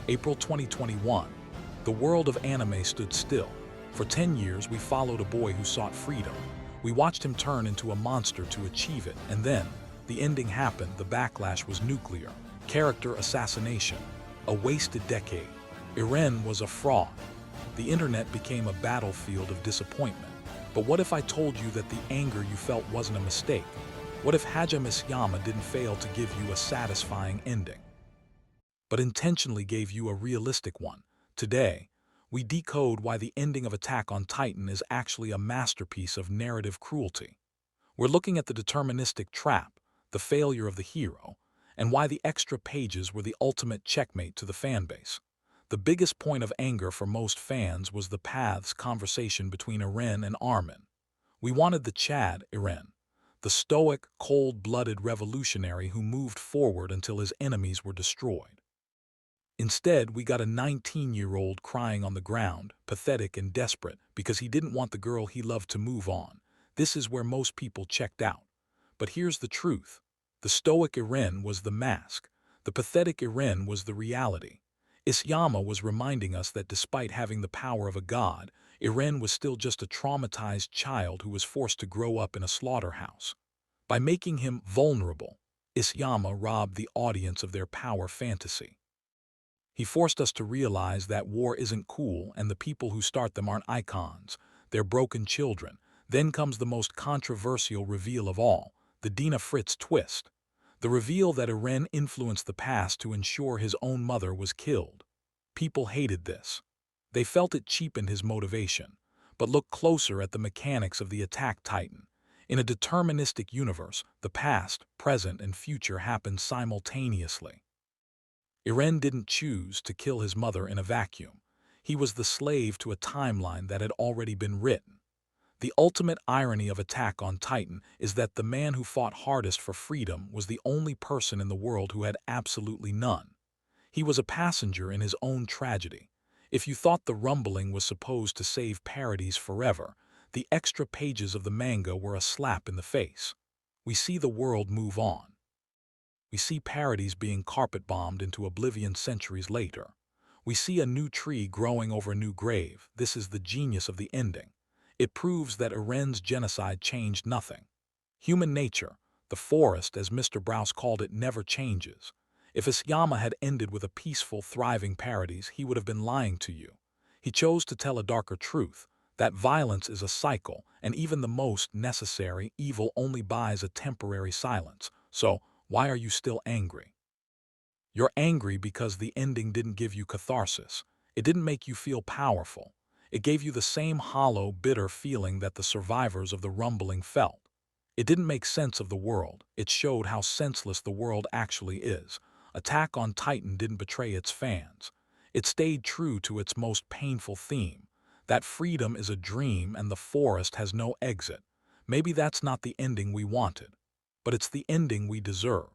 April 2021. The world of anime stood still. For 10 years, we followed a boy who sought freedom. We watched him turn into a monster to achieve it, and then, the ending happened. The backlash was nuclear. Character assassination. A wasted decade. Eren was a fraud. The internet became a battlefield of disappointment. But what if I told you that the anger you felt wasn't a mistake? What if Hajime Isayama didn't fail to give you a satisfying ending, but intentionally gave you a realistic one? Today, we decode why the ending of Attack on Titan is actually a masterpiece of narrative cruelty. We're looking at the deterministic trap, the failure of the hero, and why the extra pages were the ultimate checkmate to the fanbase. The biggest point of anger for most fans was the paths conversation between Eren and Armin. We wanted the Chad Eren, the stoic, cold-blooded revolutionary who moved forward until his enemies were destroyed. Instead, we got a 19-year-old crying on the ground, pathetic and desperate, because he didn't want the girl he loved to move on. This is where most people checked out. But here's the truth. The stoic Eren was the mask. The pathetic Eren was the reality. Isayama was reminding us that despite having the power of a god, Eren was still just a traumatized child who was forced to grow up in a slaughterhouse. By making him vulnerable, Isayama robbed the audience of their power fantasy. He forced us to realize that war isn't cool and the people who start them aren't icons, they're broken children. Then comes the most controversial reveal of all, the Dina Fritz twist. The reveal that Eren influenced the past to ensure his own mother was killed. People hated this. They felt it cheapened his motivation. But look closer at the mechanics of the Attack Titan. In a deterministic universe, the past, present, and future happen simultaneously. Eren didn't choose to kill his mother in a vacuum. He was the slave to a timeline that had already been written. The ultimate irony of Attack on Titan is that the man who fought hardest for freedom was the only person in the world who had absolutely none. He was a passenger in his own tragedy. If you thought the rumbling was supposed to save parodies forever, the extra pages of the manga were a slap in the face. We see the world move on. We see parodies being carpet-bombed into oblivion centuries later. We see a new tree growing over a new grave. This is the genius of the ending. It proves that Eren's genocide changed nothing. Human nature, the forest as Mr. Browse called it, never changes. If Isayama had ended with a peaceful, thriving parodies, he would have been lying to you. He chose to tell a darker truth, that violence is a cycle, and even the most necessary evil only buys a temporary silence. So, why are you still angry? You're angry because the ending didn't give you catharsis. It didn't make you feel powerful. It gave you the same hollow, bitter feeling that the survivors of the rumbling felt. It didn't make sense of the world. It showed how senseless the world actually is. Attack on Titan didn't betray its fans. It stayed true to its most painful theme, that freedom is a dream and the forest has no exit. Maybe that's not the ending we wanted, but it's the ending we deserve.